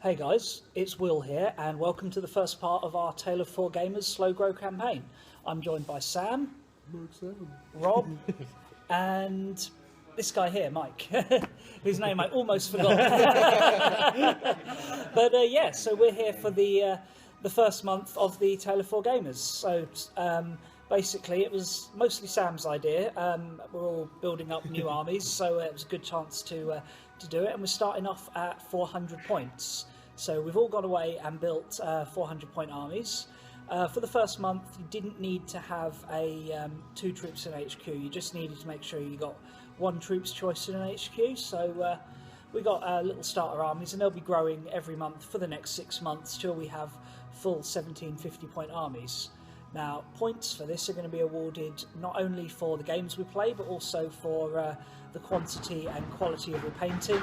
Hey guys, it's Will here and welcome to the first part of our Tale of Four Gamers Slow Grow campaign. I'm joined by Sam, Rob and this guy here, Mike, whose name I almost forgot. But yeah, so we're here for the first month of the Tale of Four Gamers. So basically it was mostly Sam's idea. We're all building up new armies, so it was a good chance to do it, and we're starting off at 400 points. So we've all gone away and built 400 point armies. For the first month you didn't need to have two troops in HQ, you just needed to make sure you got one troop's choice in an HQ. So we got little starter armies, and they'll be growing every month for the next 6 months till we have full 1750 point armies. Now, points for this are going to be awarded not only for the games we play, but also for the quantity and quality of your painting,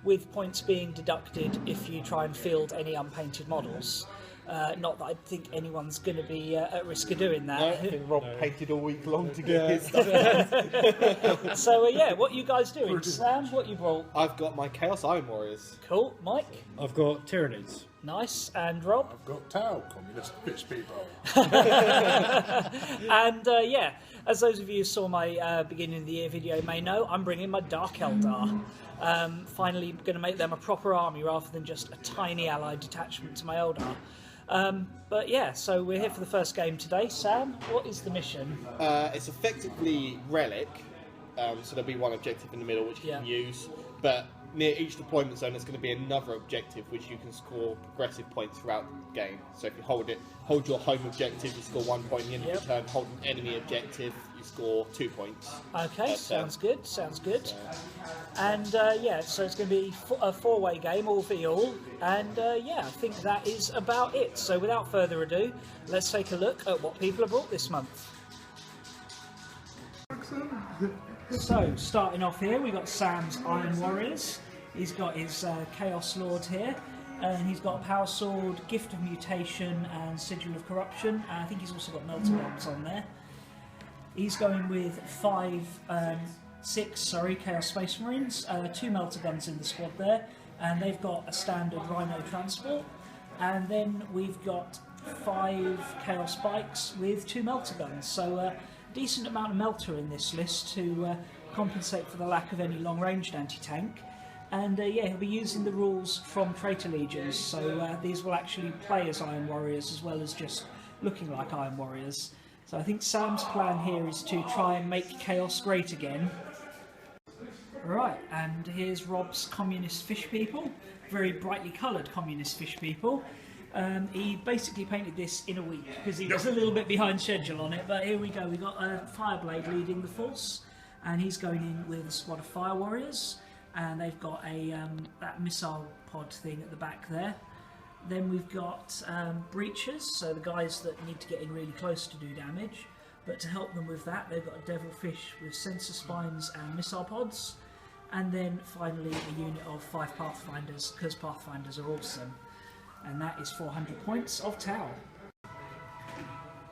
with points being deducted if you try and field any unpainted models. Not that I think anyone's going to be at risk of doing that. No, I think Rob painted all week long to get his stuff. So yeah, what are you guys doing? Sam, what you brought? I've got my Chaos Iron Warriors. Cool. Mike? I've got Tyranids. Nice. And Rob? I've got Tau, communist bitch people. And yeah, as those of you who saw my beginning of the year video may know, I'm bringing my Dark Eldar. Finally going to make them a proper army rather than just a tiny allied detachment to my Eldar. But yeah, so we're here for the first game today. Sam, what is the mission? It's effectively relic, so there'll be one objective in the middle which you can use, but near each deployment zone there's going to be another objective which you can score progressive points throughout the game. So if you hold your home objective, you score 1 point. At the end of your turn, hold an enemy objective, you score 2 points. Okay, sounds good, sounds good. And yeah, so it's going to be a four-way game, all v all, and yeah, I think that is about it. So without further ado, let's take a look at what people have brought this month. So, starting off here, we've got Sam's Iron Warriors. He's got his Chaos Lord here, and he's got a Power Sword, Gift of Mutation, and Sigil of Corruption. And I think he's also got Melter Bombs on there. He's going with six Chaos Space Marines, 2 Melter Guns in the squad there, and they've got a standard Rhino transport. And then we've got 5 Chaos Bikes with 2 Melter Guns. So decent amount of melter in this list to compensate for the lack of any long-ranged anti-tank. And yeah, he'll be using the rules from Traitor Legions, so these will actually play as Iron Warriors as well as just looking like Iron Warriors. So I think Sam's plan here is to try and make Chaos great again. Right, and here's Rob's Communist Fish People, very brightly coloured Communist Fish People. He basically painted this in a week because he was a little bit behind schedule on it, but here we go. We've got Fireblade leading the force, and he's going in with a squad of Fire Warriors, and they've got that missile pod thing at the back there. Then we've got Breachers, so the guys that need to get in really close to do damage, but to help them with that they've got a Devilfish with sensor spines and missile pods, and then finally a unit of 5 Pathfinders, because Pathfinders are awesome. And that is 400 points of Tau.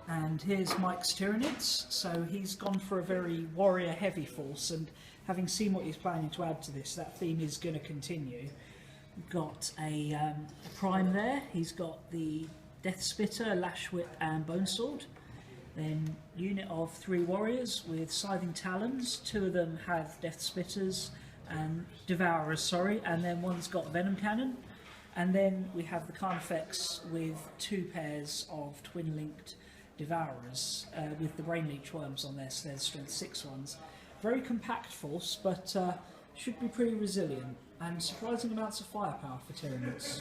And here's Mike's Tyranids. So he's gone for a very warrior heavy force, and having seen what he's planning to add to this, that theme is going to continue. We've got a prime there. He's got the Death Spitter, Lash Whip and Bone Sword. Then unit of 3 warriors with Scything Talons. 2 of them have Death Spitters and Devourers, sorry, and then one's got Venom Cannon. And then we have the Carnifex with 2 pairs of twin-linked Devourers with the Brain Leech Worms on there, so there's strength 6 ones. Very compact force, but should be pretty resilient, and surprising amounts of firepower for Tyranids.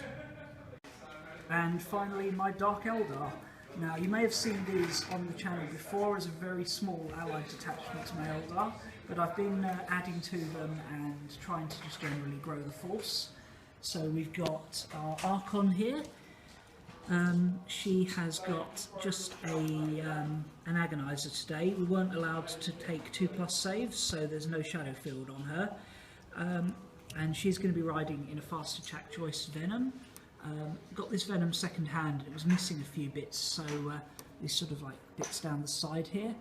And finally, my Dark Eldar. Now, you may have seen these on the channel before as a very small allied detachment to my Eldar, but I've been adding to them and trying to just generally grow the force. So we've got our Archon here. She has got just an Agonizer today. We weren't allowed to take 2+ saves, so there's no Shadow Field on her. And she's going to be riding in a fast attack choice Venom. Got this Venom second hand, it was missing a few bits, so these sort of like bits down the side here,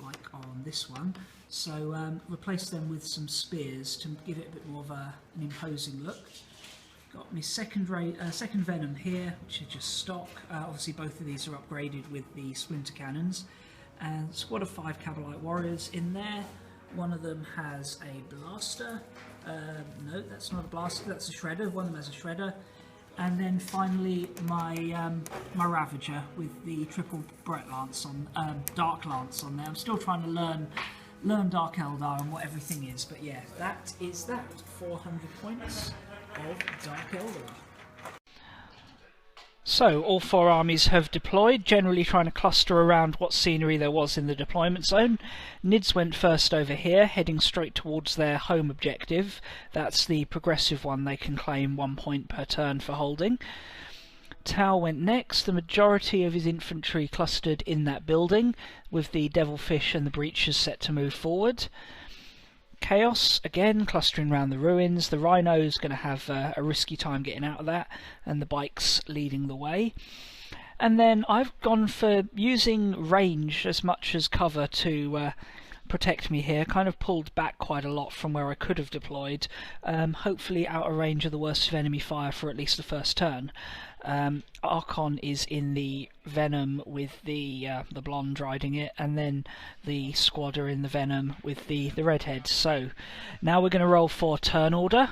like on this one. So replace them with some spears to give it a bit more of an imposing look. Got my second Venom here, which is just stock. Obviously both of these are upgraded with the splinter cannons. And squad of 5 Cabalite warriors in there. One of them has a blaster. No, that's not a blaster, that's a shredder. One of them has a shredder. And then finally my my Ravager with the triple Brett Lance on Dark Lance on there. I'm still trying to learn Dark Eldar and what everything is, but yeah, that is that. 400 points of Dark Eldar. So, all 4 armies have deployed, generally trying to cluster around what scenery there was in the deployment zone. Nids went first over here, heading straight towards their home objective. That's the progressive one they can claim 1 point per turn for holding. Tau went next, the majority of his infantry clustered in that building, with the Devilfish and the Breaches set to move forward. Chaos, again, clustering around the ruins. The Rhino's going to have a risky time getting out of that, and the Bikes leading the way. And then I've gone for using range as much as cover to protect me here. Kind of pulled back quite a lot from where I could have deployed. Hopefully out of range of the worst of enemy fire for at least the first turn. Archon is in the Venom with the blonde riding it, and then the squad are in the Venom with the redhead. So now we're going to roll for turn order.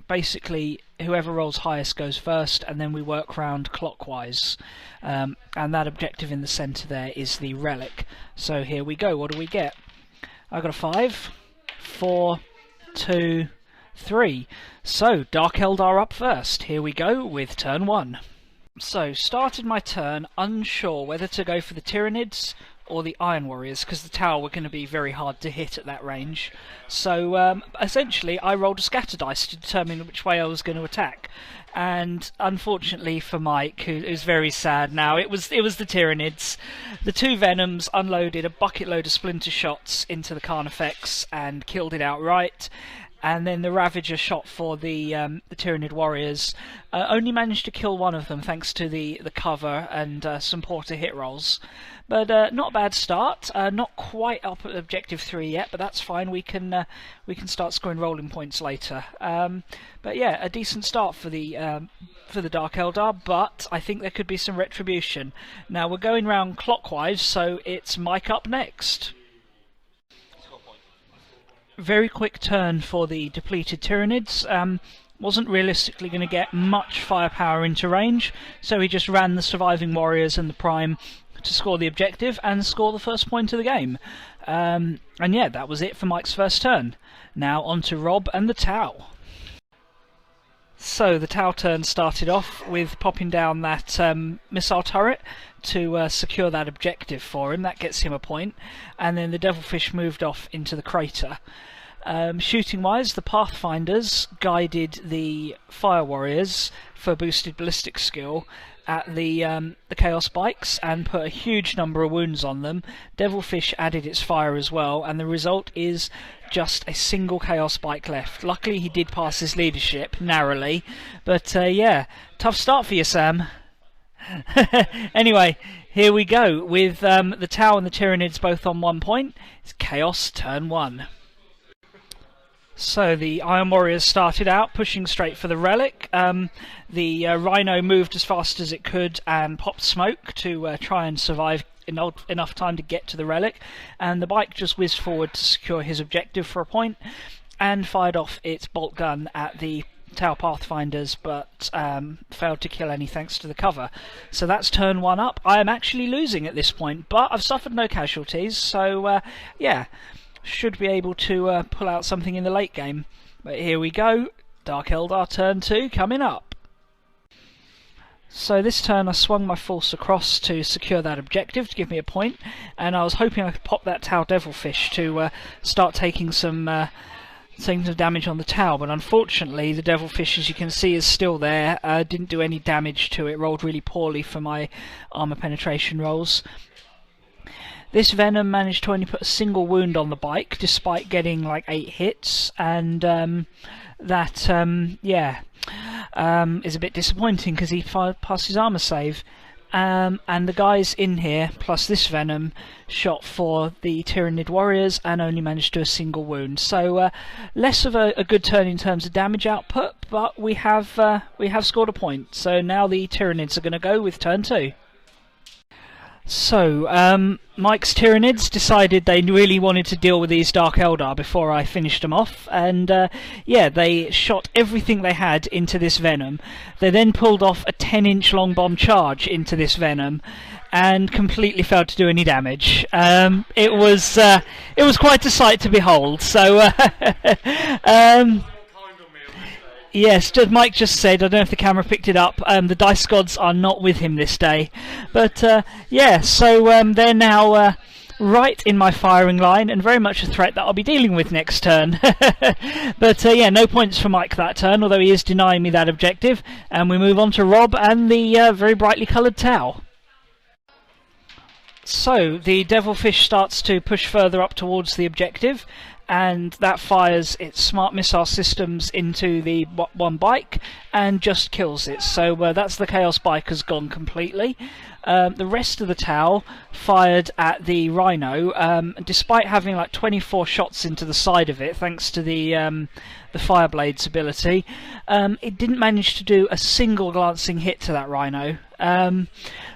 Basically whoever rolls highest goes first, and then we work round clockwise, and that objective in the centre there is the relic. So here we go. What do we get? I got a 5, 4, 2, 3. So, Dark Eldar up first. Here we go with turn 1. So, started my turn unsure whether to go for the Tyranids or the Iron Warriors, because the tower were going to be very hard to hit at that range. So, essentially, I rolled a scatter dice to determine which way I was going to attack. And unfortunately for Mike, who's very sad now, it was the Tyranids. The 2 Venoms unloaded a bucket load of splinter shots into the Carnifex and killed it outright. And then the Ravager shot for the Tyranid warriors. Only managed to kill one of them thanks to the cover and some porter hit rolls. But not a bad start. Not quite up at objective 3 yet, but that's fine. We can start scoring rolling points later. But yeah, a decent start for the Dark Eldar. But I think there could be some retribution. Now we're going round clockwise, so it's Mike up next. Very quick turn for the depleted Tyranids. Wasn't realistically going to get much firepower into range, so he just ran the surviving warriors and the prime to score the objective and score the first point of the game. And yeah, that was it for Mike's first turn. Now on to Rob and the Tau. So the Tau turn started off with popping down that missile turret to secure that objective for him. That gets him a point. And then the Devilfish moved off into the crater. Shooting wise, the Pathfinders guided the Fire Warriors for boosted ballistic skill at the Chaos Bikes and put a huge number of wounds on them. Devilfish added its fire as well, and the result is just a single Chaos Bike left. Luckily he did pass his leadership narrowly, but yeah, tough start for you, Sam. Anyway, here we go with the Tau and the Tyranids both on 1 point. It's Chaos turn 1. So the Iron Warriors started out pushing straight for the relic. The Rhino moved as fast as it could and popped smoke to try and survive enough time to get to the relic, and the Bike just whizzed forward to secure his objective for a point and fired off its bolt gun at the Tau Pathfinders, but failed to kill any thanks to the cover. So that's turn 1 up. I am actually losing at this point, but I've suffered no casualties, so yeah, should be able to pull out something in the late game. But here we go, Dark Eldar turn 2 coming up. So this turn I swung my force across to secure that objective to give me a point, and I was hoping I could pop that Tau Devilfish to start taking some damage on the Tau, but unfortunately the Devilfish, as you can see, is still there. Didn't do any damage to it, rolled really poorly for my armour penetration rolls. This Venom managed to only put a single wound on the Bike, despite getting like 8 hits, and that, yeah, is a bit disappointing because he passed his armour save. and the guys in here, plus this venom, shot for the Tyranid warriors and only managed to do a single wound. So less of a good turn in terms of damage output, but we have scored a point. So now the Tyranids are going to go with turn 2. So, Mike's Tyranids decided they really wanted to deal with these Dark Eldar before I finished them off, and yeah, they shot everything they had into this venom. They then pulled off a 10-inch long bomb charge into this venom, and completely failed to do any damage. It was quite a sight to behold. So, yes, Mike just said, I don't know if the camera picked it up, the dice gods are not with him this day. But yeah, so they're now right in my firing line and very much a threat that I'll be dealing with next turn. But yeah, no points for Mike that turn, although he is denying me that objective. And we move on to Rob and the very brightly coloured Tau. So the Devilfish starts to push further up towards the objective, and that fires its smart missile systems into the one bike and just kills it. So that's the Chaos bike has gone completely. The rest of the Tau fired at the Rhino, despite having like 24 shots into the side of it, thanks to the Fireblade's ability. It didn't manage to do a single glancing hit to that Rhino.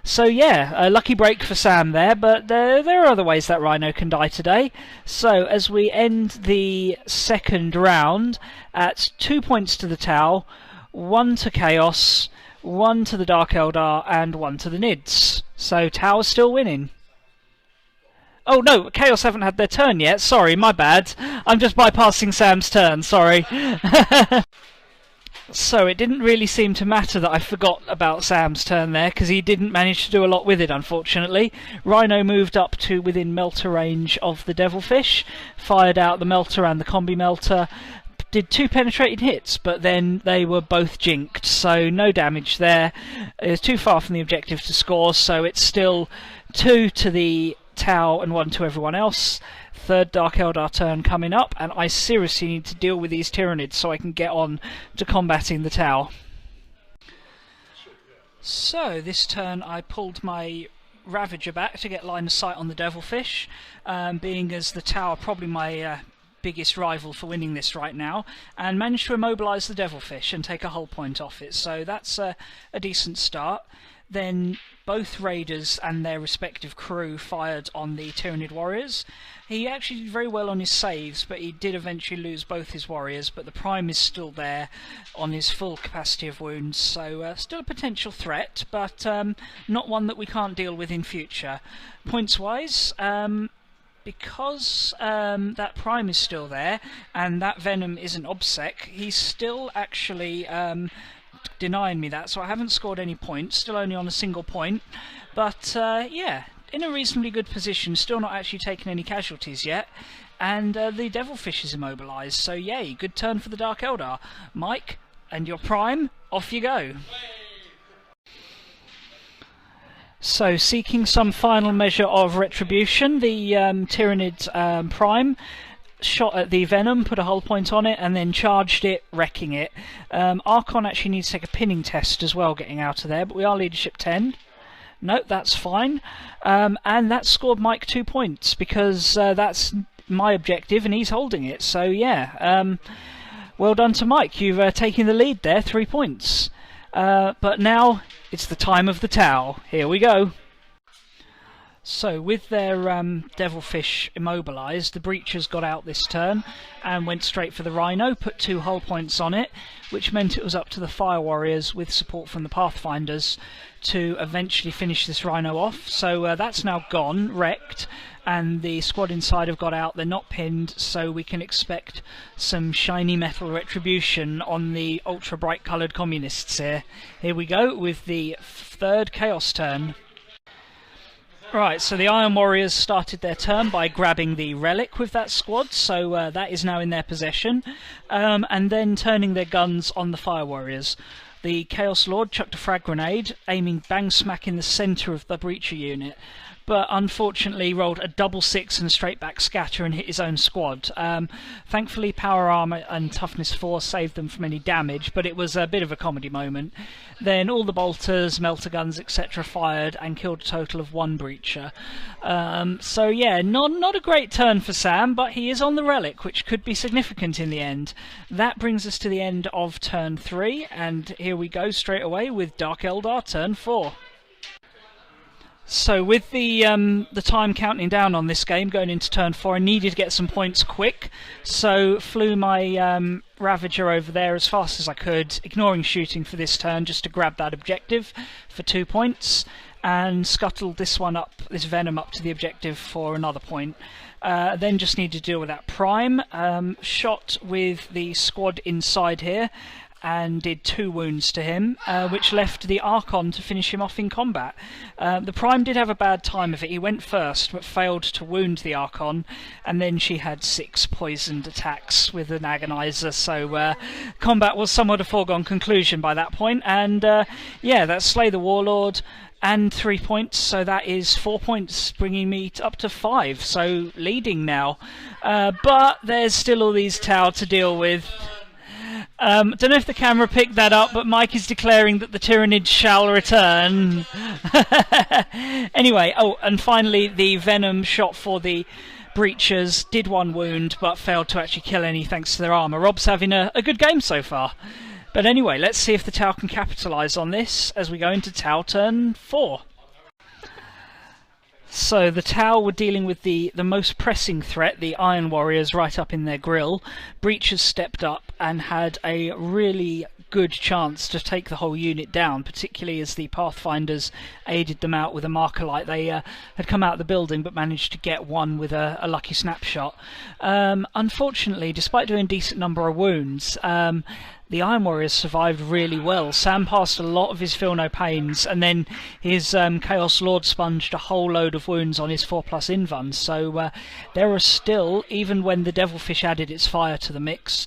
So yeah, a lucky break for Sam there, but there are other ways that Rhino can die today. So as we end the second round at 2 points to the Tau, 1 to Chaos, 1 to the Dark Eldar, and 1 to the Nids. So Tau is still winning. Oh no, Chaos haven't had their turn yet. Sorry, my bad. I'm just bypassing Sam's turn, sorry. So it didn't really seem to matter that I forgot about Sam's turn there, because he didn't manage to do a lot with it, unfortunately. Rhino moved up to within melter range of the Devilfish, fired out the melter and the combi melter, did 2 penetrating hits, but then they were both jinked, so no damage there. It was too far from the objective to score, so it's still 2 to the Tau and 1 to everyone else. Third Dark Eldar turn coming up, and I seriously need to deal with these Tyranids so I can get on to combating the Tau. So this turn I pulled my Ravager back to get line of sight on the Devilfish, being as the Tau are probably my biggest rival for winning this right now, and managed to immobilise the Devilfish and take a hull point off it, so that's a decent start. Then both raiders and their respective crew fired on the Tyranid warriors. He actually did very well on his saves, but he did eventually lose both his warriors, but the Prime is still there on his full capacity of wounds, so still a potential threat, but not one that we can't deal with in future. Points wise, because that Prime is still there and that Venom isn't OBSEC, he's still actually denying me that, so I haven't scored any points, still only on a single point, but yeah, in a reasonably good position, still not actually taking any casualties yet, and the Devilfish is immobilised, so yay, good turn for the Dark Eldar. Mike, and your Prime, off you go. So, seeking some final measure of retribution, the Tyranid Prime shot at the Venom, put a hull point on it, and then charged it, wrecking it. Archon actually needs to take a pinning test as well, getting out of there, but we are leadership 10. No, that's fine. And that scored Mike 2 points, because that's my objective and he's holding it. So yeah, well done to Mike. You've taken the lead there, 3 points. But now it's the time of the Tau. Here we go. So with their Devilfish immobilised, the Breachers got out this turn and went straight for the Rhino, put 2 hull points on it, which meant it was up to the Fire Warriors, with support from the Pathfinders, to eventually finish this Rhino off. So that's now gone, wrecked, and the squad inside have got out. They're not pinned, so we can expect some shiny metal retribution on the ultra bright coloured communists here. Here we go with the third Chaos turn. Right, so the Iron Warriors started their turn by grabbing the relic with that squad, so that is now in their possession, and then turning their guns on the Fire Warriors. the Chaos Lord chucked a frag grenade, aiming bang smack in the centre of the Breacher unit, but unfortunately rolled a double 6 and a straight back scatter and hit his own squad. Thankfully power armor and toughness 4 saved them from any damage, but it was a bit of a comedy moment. Then all the bolters, melter guns, etc. fired and killed a total of 1 breacher. So yeah, not a great turn for Sam, but he is on the relic, which could be significant in the end. That brings us to the end of turn 3, and here we go straight away with Dark Eldar turn 4. So with the time counting down on this game going into turn 4, I needed to get some points quick, so flew my Ravager over there as fast as I could, ignoring shooting for this turn just to grab that objective for 2 points, and scuttled this Venom up to the objective for another point. Then just need to deal with that Prime, shot with the squad inside here, and did 2 wounds to him, which left the Archon to finish him off in combat. The Prime did have a bad time of it. He went first, but failed to wound the Archon, and then she had 6 poisoned attacks with an Agonizer, so combat was somewhat a foregone conclusion by that point, and yeah, that's Slay the Warlord, and 3 points, so that is 4 points, bringing me up to 5, so leading now. But there's still all these Tau to deal with. Don't know if the camera picked that up, but Mike is declaring that the Tyranids shall return. Anyway, oh, and finally the Venom shot for the Breachers did 1 wound, but failed to actually kill any thanks to their armour. Rob's having a good game so far. But anyway, let's see if the Tau can capitalise on this as we go into Tau turn 4. So the Tau were dealing with the most pressing threat, the Iron Warriors, right up in their grill. Breachers stepped up and had a really good chance to take the whole unit down, particularly as the Pathfinders aided them out with a marker light. They had come out of the building but managed to get one with a lucky snapshot. Unfortunately, despite doing a decent number of wounds, the Iron Warriors survived really well. Sam passed a lot of his feel no pains, and then his Chaos Lord sponged a whole load of wounds on his 4+ invuns, so there are still, even when the Devilfish added its fire to the mix,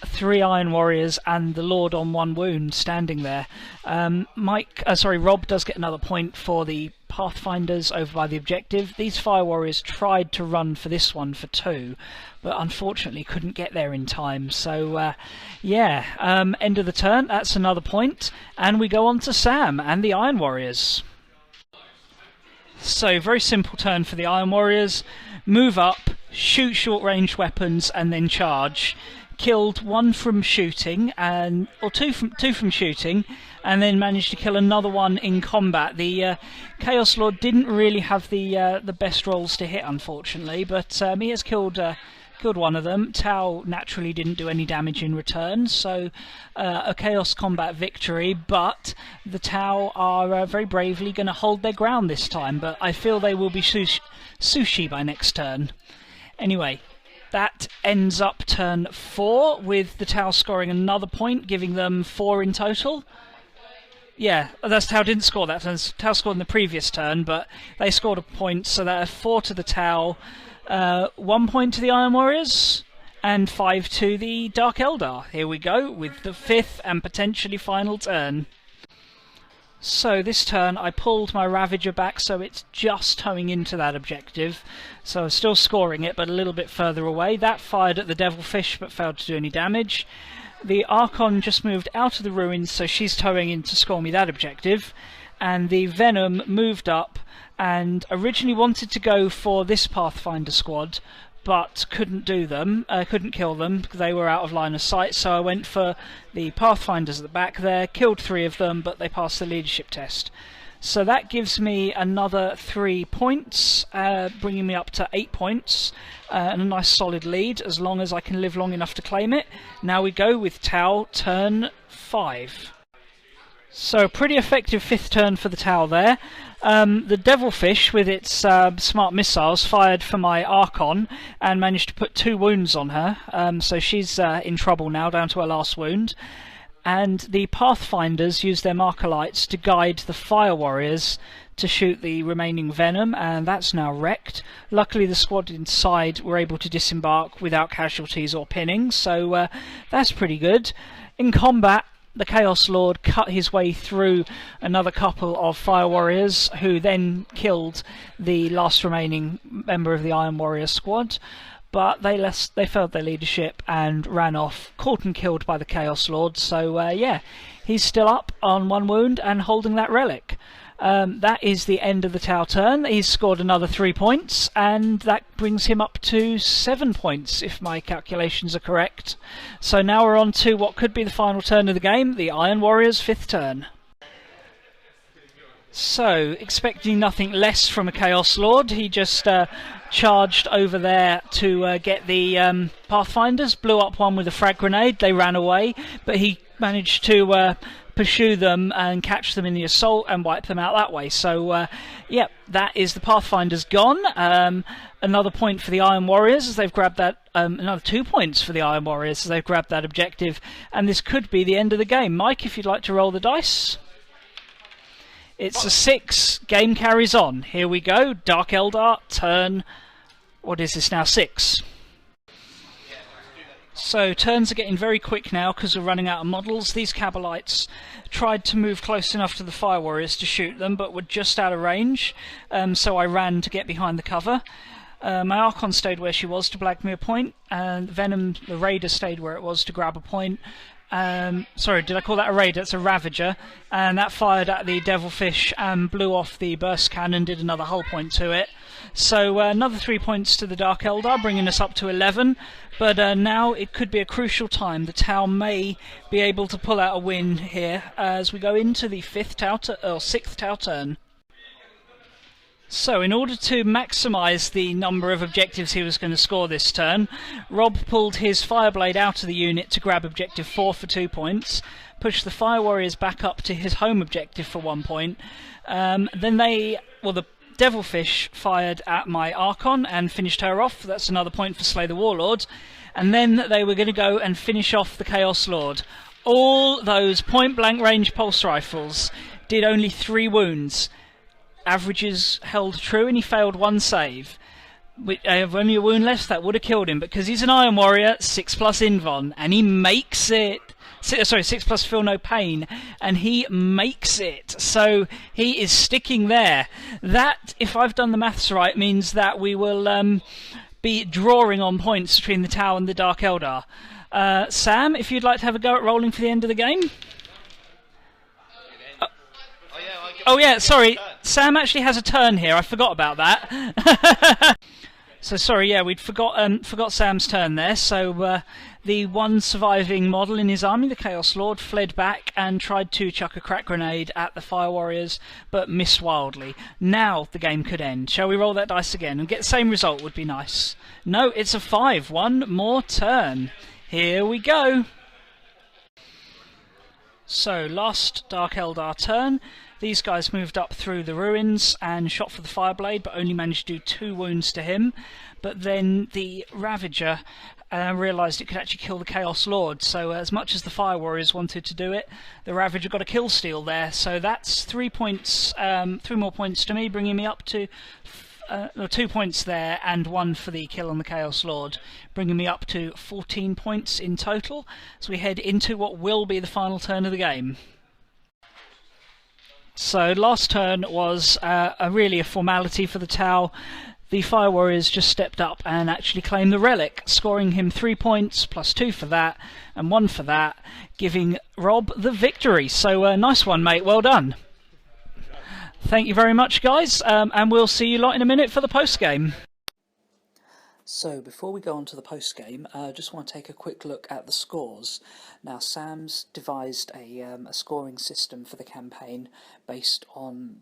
3 Iron Warriors and the Lord on 1 wound standing there. Rob does get another point for the Pathfinders over by the objective. These Fire Warriors tried to run for this one for 2, but unfortunately couldn't get there in time. So end of the turn, that's another point, and we go on to Sam and the Iron Warriors. So very simple turn for the Iron Warriors. Move up, shoot short range weapons, and then charge. Killed 1 from shooting, or two from shooting, and then managed to kill another one in combat. The Chaos Lord didn't really have the best rolls to hit, unfortunately, but he has killed one of them. Tau naturally didn't do any damage in return, so a Chaos combat victory, but the Tau are very bravely going to hold their ground this time, but I feel they will be sushi by next turn. Anyway, that ends up turn 4 with the Tau scoring another point, giving them 4 in total. Yeah, that's Tau didn't score that turn. Tau scored in the previous turn, but they scored a point, so that 4 to the Tau, 1 point to the Iron Warriors, and 5 to the Dark Eldar. Here we go with the 5th and potentially final turn. So this turn I pulled my Ravager back so it's just towing into that objective, so I'm still scoring it but a little bit further away. That fired at the Devilfish but failed to do any damage. The Archon just moved out of the ruins, so she's towing in to score me that objective, and the Venom moved up and originally wanted to go for this Pathfinder squad but couldn't kill them because they were out of line of sight, so I went for the Pathfinders at the back there, killed 3 of them, but they passed the leadership test. So that gives me another 3 points, bringing me up to 8 points, and a nice solid lead, as long as I can live long enough to claim it. Now we go with Tau, turn 5. So pretty effective 5th turn for the Tau there. The Devilfish, with its smart missiles, fired for my Archon and managed to put 2 wounds on her, so she's in trouble now, down to her last wound. And the Pathfinders used their marker lights to guide the Fire Warriors to shoot the remaining Venom, and that's now wrecked. Luckily the squad inside were able to disembark without casualties or pinning, so that's pretty good. In combat, the Chaos Lord cut his way through another couple of Fire Warriors, who then killed the last remaining member of the Iron Warrior squad. But they failed their leadership and ran off, caught and killed by the Chaos Lord. So yeah, he's still up on 1 wound and holding that relic. That is the end of the Tau turn. He's scored another 3 points, and that brings him up to 7 points, if my calculations are correct. So now we're on to what could be the final turn of the game, the Iron Warrior's 5th turn. So, expecting nothing less from a Chaos Lord, he just charged over there to get the Pathfinders, blew up one with a frag grenade, they ran away, but he managed to pursue them and catch them in the assault and wipe them out that way. So, yeah, that is the Pathfinders gone. Another point for the Iron Warriors as they've grabbed that, another 2 points for the Iron Warriors as they've grabbed that objective, and this could be the end of the game. Mike, if you'd like to roll the dice. It's a 6. Game carries on. Here we go. Dark Eldar, turn... What is this now? 6. So turns are getting very quick now because we're running out of models. These Cabalites tried to move close enough to the Fire Warriors to shoot them, but were just out of range. So I ran to get behind the cover. My Archon stayed where she was to blag me a point, and Venom, the Raider, stayed where it was to grab a point. Sorry, did I call that a Raider? It's a Ravager, and that fired at the Devilfish and blew off the burst cannon, did another hull point to it. So another 3 points to the Dark Eldar, bringing us up to 11. But now it could be a crucial time. The Tau may be able to pull out a win here as we go into the 6th Tau turn. So, in order to maximise the number of objectives he was going to score this turn, Rob pulled his Fireblade out of the unit to grab objective 4 for 2 points, pushed the Fire Warriors back up to his home objective for 1 point. Then the Devilfish fired at my Archon and finished her off. That's another point for Slay the Warlord. And then they were going to go and finish off the Chaos Lord. All those point-blank range pulse rifles did only 3 wounds. Averages held true, and he failed 1 save. I have only a wound left, that would have killed him, because he's an Iron Warrior, 6+ Invon, and he makes it. Sorry, 6+ Feel No Pain, and he makes it. So he is sticking there. That, if I've done the maths right, means that we will be drawing on points between the Tau and the Dark Eldar. Sam, if you'd like to have a go at rolling for the end of the game. Oh yeah, sorry, Sam actually has a turn here, I forgot about that. So sorry, yeah, we'd forgot Sam's turn there. So the one surviving model in his army, the Chaos Lord, fled back and tried to chuck a crack grenade at the Fire Warriors, but missed wildly. Now the game could end. Shall we roll that dice again and get the same result? Would be nice. No, it's a 5. One more turn. Here we go. So last Dark Eldar turn. These guys moved up through the ruins and shot for the Fireblade, but only managed to do 2 wounds to him. But then the Ravager realised it could actually kill the Chaos Lord, so as much as the Fire Warriors wanted to do it, the Ravager got a kill steal there. So that's 3 points, 3 more points to me, bringing me up to 2 points there, and 1 for the kill on the Chaos Lord, bringing me up to 14 points in total, as we head into what will be the final turn of the game. So last turn was really a formality for the Tau. The Fire Warriors just stepped up and actually claimed the relic, scoring him 3 points, plus 2 for that, and 1 for that, giving Rob the victory. So nice one, mate, well done. Thank you very much, guys, and we'll see you lot in a minute for the post-game. So before we go on to the post-game, I just want to take a quick look at the scores. Now Sam's devised a scoring system for the campaign based on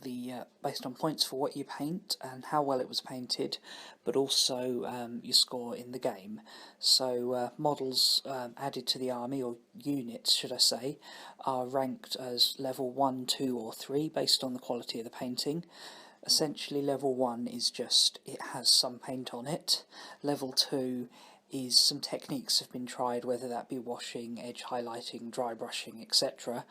points for what you paint and how well it was painted, but also your score in the game. So models added to the army, or units should I say, are ranked as level 1, 2 or 3 based on the quality of the painting. Essentially level 1 is just, it has some paint on it. Level 2 is some techniques have been tried, whether that be washing, edge highlighting, dry brushing, etc.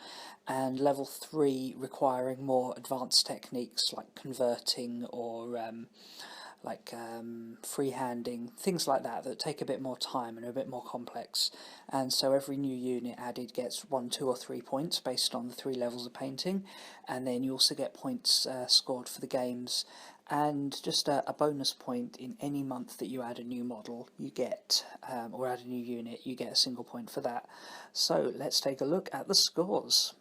And level 3 requiring more advanced techniques like converting or like freehanding, things like that that take a bit more time and are a bit more complex. And so every new unit added gets 1, 2 or 3 points based on the 3 levels of painting, and then you also get points scored for the games, and just a bonus point in any month that you add a new model you get, or add a new unit, you get a single point for that. So let's take a look at the scores.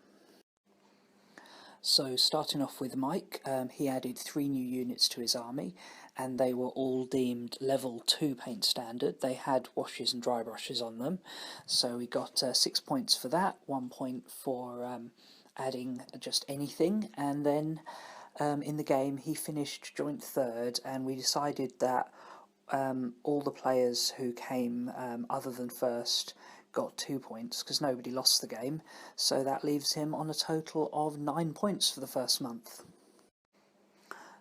So starting off with Mike, he added 3 new units to his army, and they were all deemed level 2 paint standard. They had washes and dry brushes on them, so he got 6 points for that, 1 point for adding just anything, and then in the game he finished joint 3rd, and we decided that all the players who came other than 1st got 2 points because nobody lost the game, so that leaves him on a total of 9 points for the first month.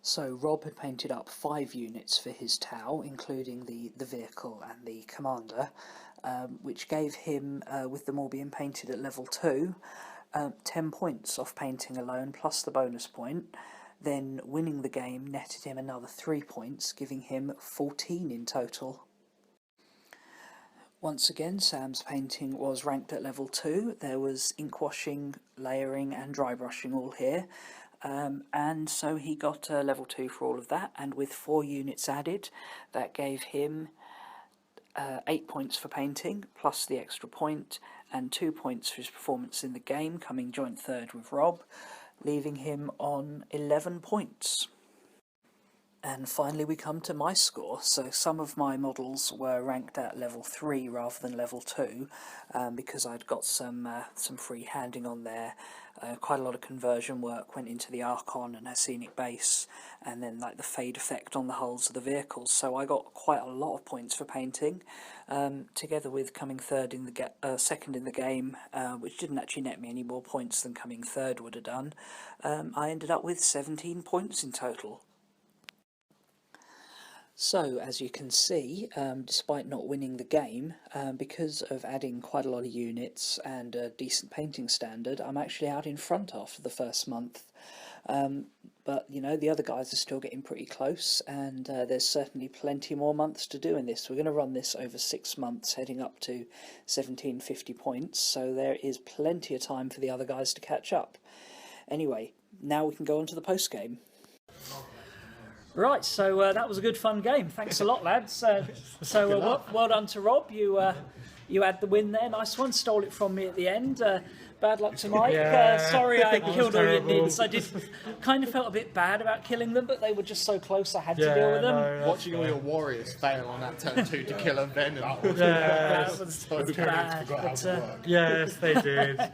So Rob had painted up 5 units for his Tau, including the vehicle and the commander, which gave him, with them all being painted at level 2, 10 points off painting alone plus the bonus point. Then winning the game netted him another 3 points, giving him 14 in total. Once again, Sam's painting was ranked at level 2. There was ink washing, layering and dry brushing all here, and so he got level 2 for all of that, and with 4 units added, that gave him 8 points for painting, plus the extra point, and 2 points for his performance in the game, coming joint 3rd with Rob, leaving him on 11 points. And finally we come to my score. So some of my models were ranked at level 3 rather than level 2, because I'd got some free handing on there. Quite a lot of conversion work went into the Archon and her scenic base, and then like the fade effect on the hulls of the vehicles. So I got quite a lot of points for painting, together with coming second in the game, which didn't actually net me any more points than coming 3rd would have done. I ended up with 17 points in total. So, as you can see, despite not winning the game, because of adding quite a lot of units and a decent painting standard, I'm actually out in front after the first month. But, you know, the other guys are still getting pretty close, and there's certainly plenty more months to do in this. We're going to run this over 6 months, heading up to 1750 points, so there is plenty of time for the other guys to catch up. Anyway, now we can go on to the post-game. Right, so that was a good fun game. Thanks a lot, lads. Well done to Rob. You had the win there. Nice one. Stole it from me at the end. Bad luck to Mike. Sorry I killed all your nids. I did kind of felt a bit bad about killing them, but they were just so close I had to deal with them. Watching all your warriors fail on that turn 2 to kill a Venom. That was bad. But, yes, they did.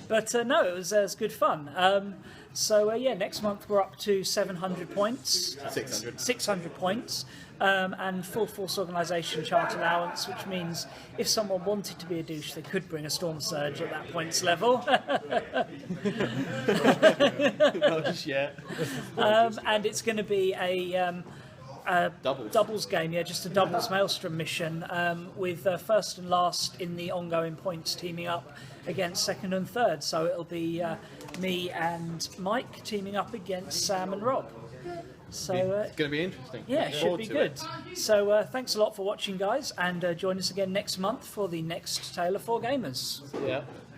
But no, it was good fun. So yeah, next month we're up to 700 points. 600 points. And full force organisation chart allowance, which means if someone wanted to be a douche, they could bring a Storm Surge at that points level. Not just yet. And it's going to be a doubles game, yeah, just a doubles Maelstrom mission, with first and last in the ongoing points teaming up against second and third. So it'll be me and Mike teaming up against Sam and Rob. So it's going to be interesting. Yeah, it should be good. So thanks a lot for watching, guys, and join us again next month for the next Tale of 4 Gamers. Yeah.